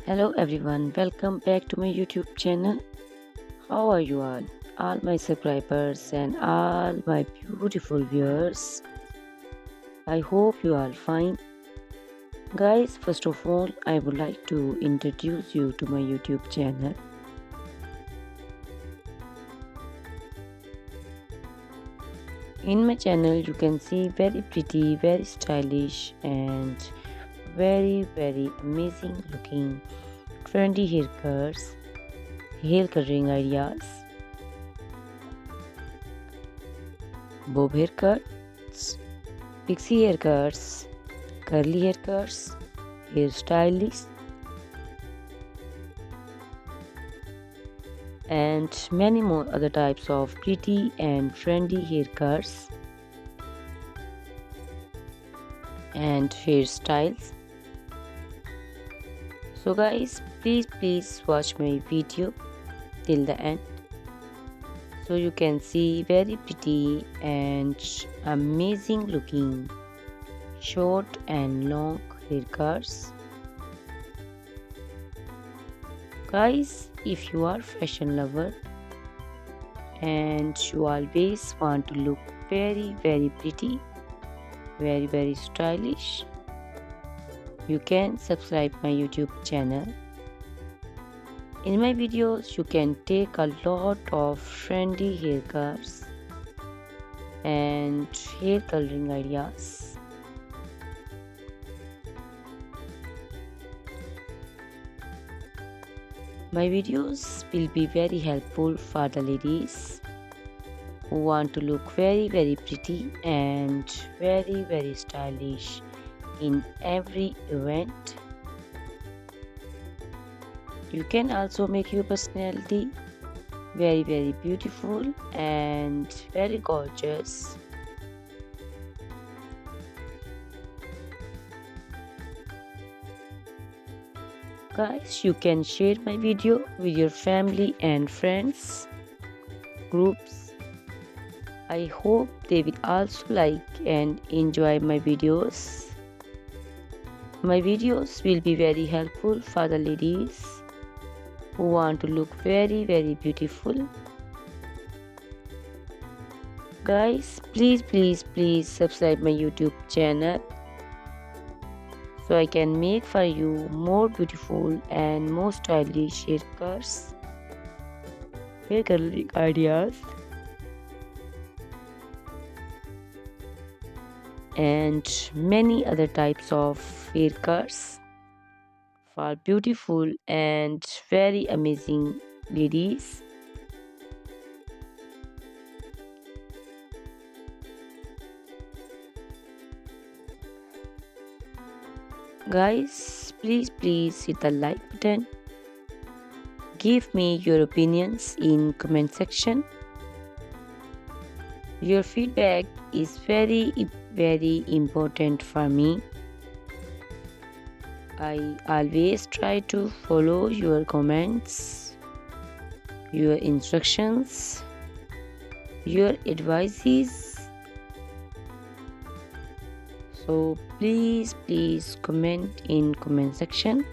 Hello everyone, welcome back to my YouTube channel. How are you all my subscribers and all my beautiful viewers? I hope you are fine. Guys, first of all, I would like to introduce you to my YouTube channel. In my channel, you can see very pretty, very stylish, and very amazing looking trendy haircuts, hair coloring ideas, bob haircuts, pixie haircuts, curly haircuts, hairstyles, and many more other types of pretty and trendy haircuts and hairstyles. So guys, please watch my video till the end so you can see very pretty and amazing looking short and long haircuts. Guys, if you are fashion lover and you always want to look very pretty, very stylish, you can subscribe my YouTube channel. In my videos, you can take a lot of trendy haircuts and hair coloring ideas. My videos will be very helpful for the ladies who want to look very pretty and very stylish in every event. You can also make your personality very beautiful and very gorgeous. Guys, you can share my video with your family and friends groups. I hope they will also like and enjoy my videos. My videos will be very helpful for the ladies who want to look very beautiful. Guys, please subscribe my YouTube channel so I can make for you more beautiful and more stylish haircuts, hair coloring ideas, and many other types of haircuts for beautiful and very amazing ladies. Guys, please hit the like button. Give me your opinions in comment section. Your feedback is very important for me. I always try to follow your comments, your instructions, your advices. So please comment in comment section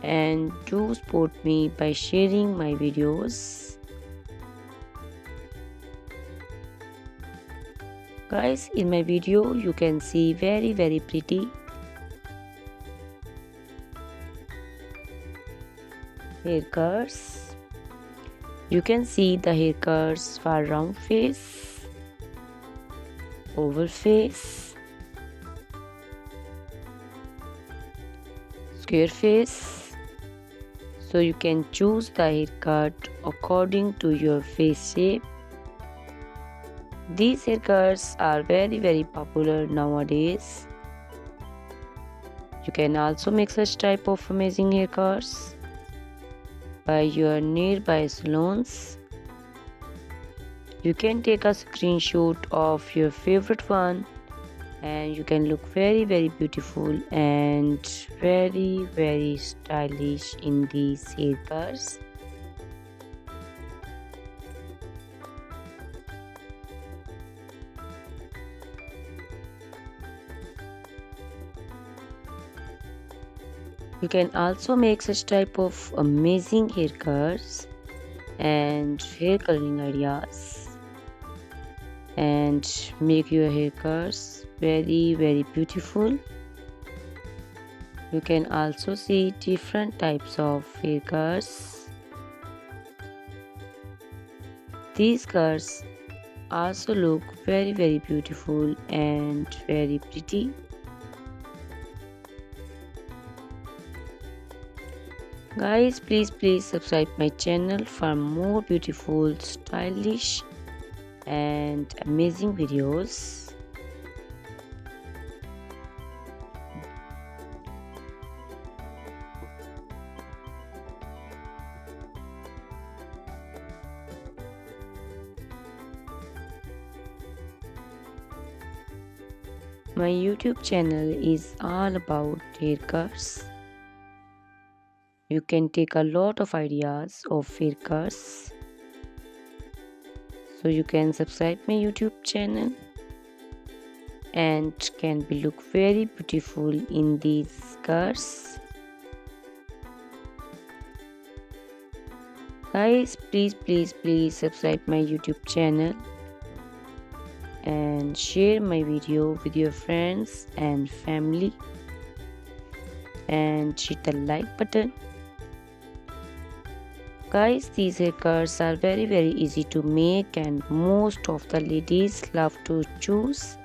and do support me by sharing my videos. Guys, in my video you can see very pretty haircuts. You can see the haircuts for round face, oval face, square face. So you can choose the haircut according to your face shape. These haircuts are very popular nowadays. You can also make such type of amazing haircuts by your nearby salons. You can take a screenshot of your favorite one and you can look very beautiful and very stylish in these haircuts. You can also make such type of amazing haircuts and hair coloring ideas and make your haircuts very beautiful. You can also see different types of haircuts. These cuts also look very beautiful and very pretty. Guys, please subscribe my channel for more beautiful, stylish and amazing videos. My YouTube channel is all about haircuts. You can take a lot of ideas of haircuts. So you can subscribe my YouTube channel and can be look very beautiful in these cuts. Guys, please subscribe my YouTube channel and share my video with your friends and family and hit the like button. Guys, these haircuts are very easy to make and most of the ladies love to choose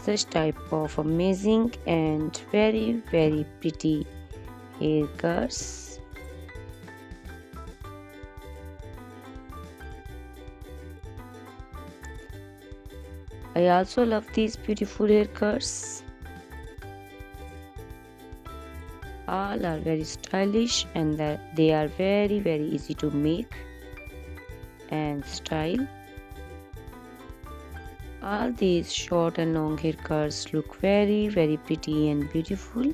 such type of amazing and very pretty haircuts. I also love these beautiful haircuts. All are very stylish and they are very easy to make and style. All these short and long haircuts look very pretty and beautiful.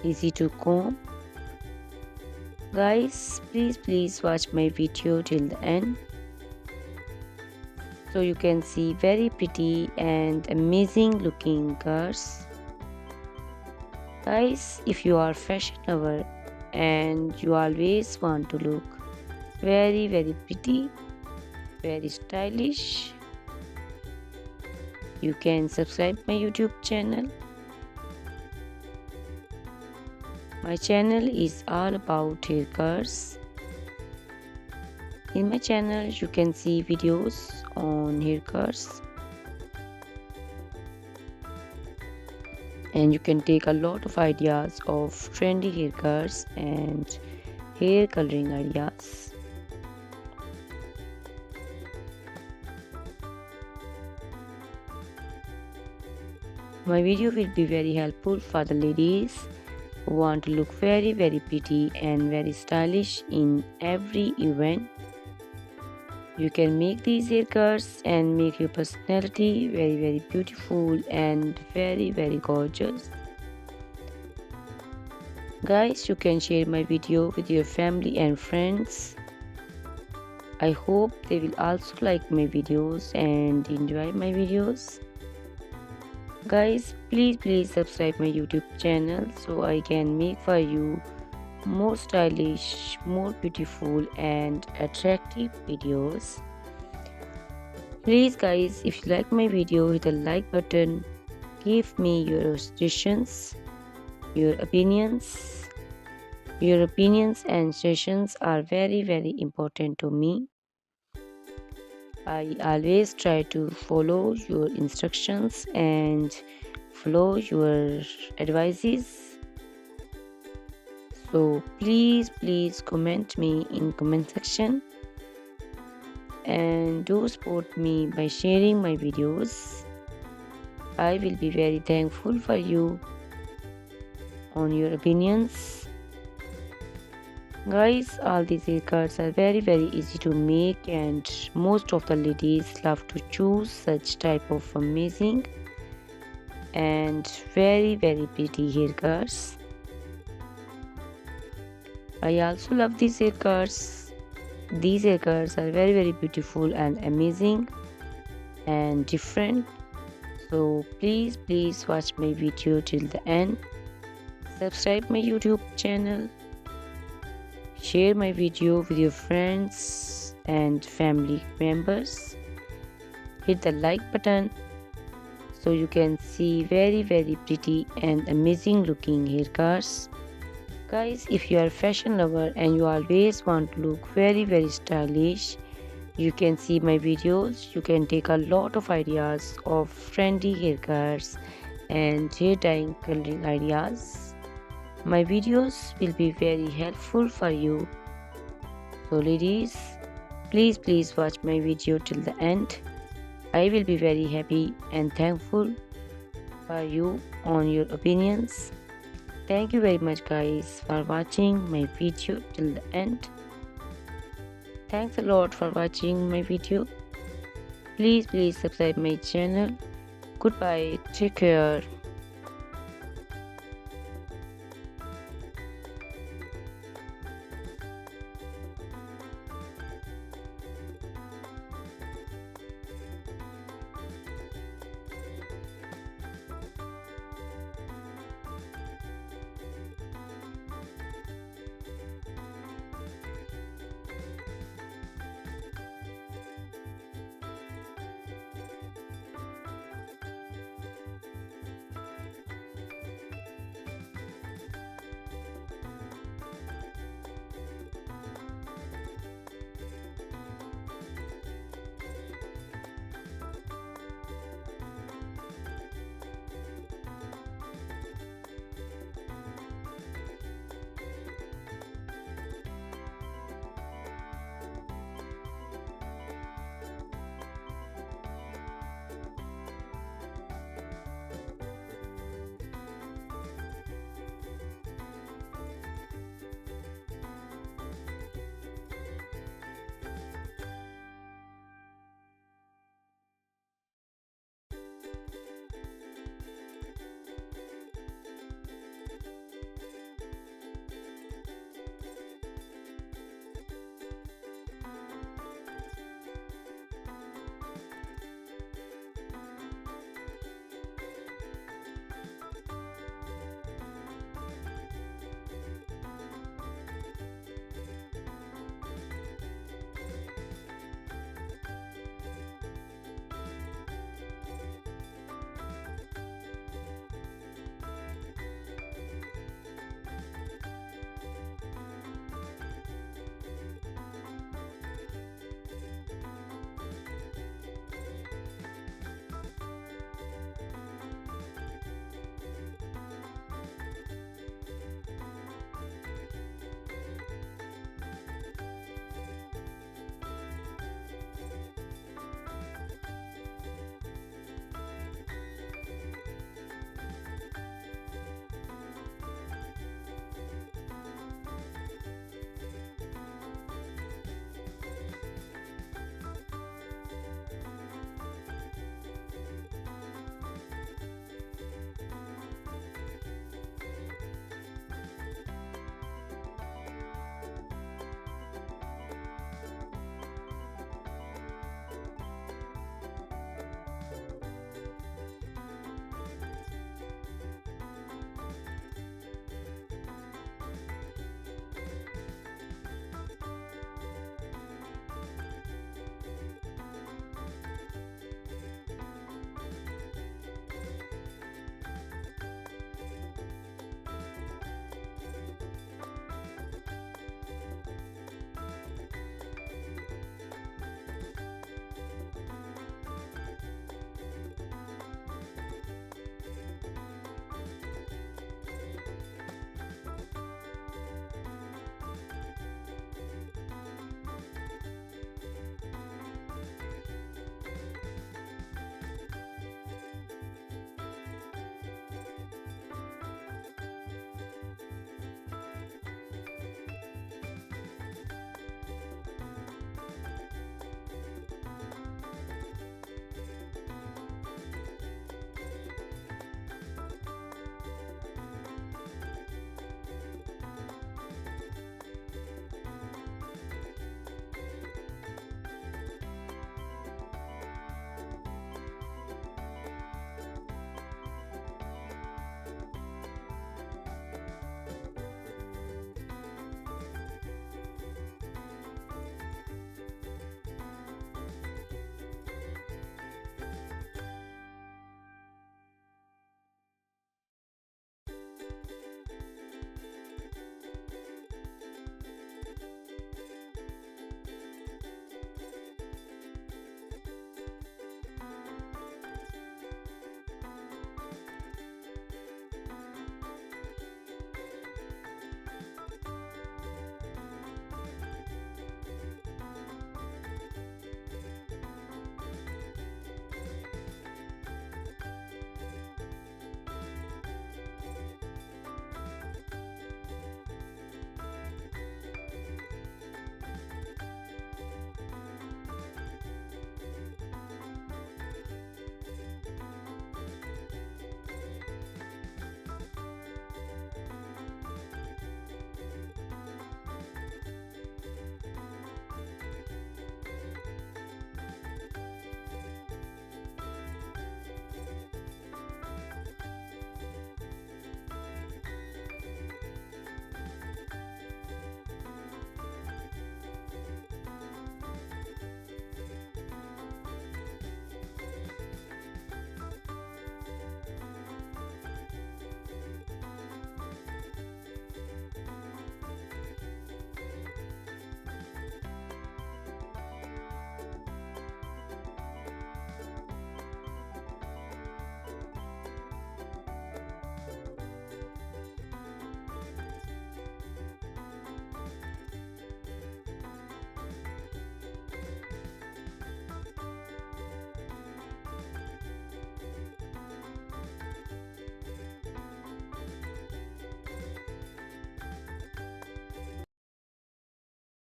Easy to comb. Guys, please watch my video till the end so you can see very pretty and amazing looking curls. Guys, if you are fashion lover and you always want to look very pretty, very stylish, you can subscribe my YouTube channel. My channel is all about haircuts. In my channel you can see videos on haircuts and you can take a lot of ideas of trendy haircuts and hair coloring ideas. My video will be very helpful for the ladies who want to look very pretty and very stylish in every event. You can make these haircuts and make your personality very beautiful and very gorgeous. Guys, you can share my video with your family and friends. I hope they will also like my videos and enjoy my videos. Guys, please subscribe my YouTube channel so I can make for you more stylish, more beautiful and attractive videos. Please guys, if you like my video, hit the like button. Give me your suggestions, your opinions. Your opinions and suggestions are very important to me. I always try to follow your instructions and follow your advices. So please comment me in comment section and do support me by sharing my videos. I will be very thankful for you on your opinions. Guys, all these haircuts are very easy to make and most of the ladies love to choose such type of amazing and very pretty haircuts. I also love these haircuts. These haircuts are very beautiful and amazing and different. So please watch my video till the end Subscribe my YouTube channel. Share my video with your friends and family members. Hit the like button so you can see very pretty and amazing looking haircuts. Guys, if you are a fashion lover and you always want to look very stylish, you can see my videos. You can take a lot of ideas of trendy haircuts and hair dyeing coloring ideas. My videos will be very helpful for you. So ladies, please watch my video till the end. I will be very happy and thankful for you on your opinions. Thank you very much guys for watching my video till the end. Thanks a lot for watching my video. Please subscribe my channel. Goodbye. Take care.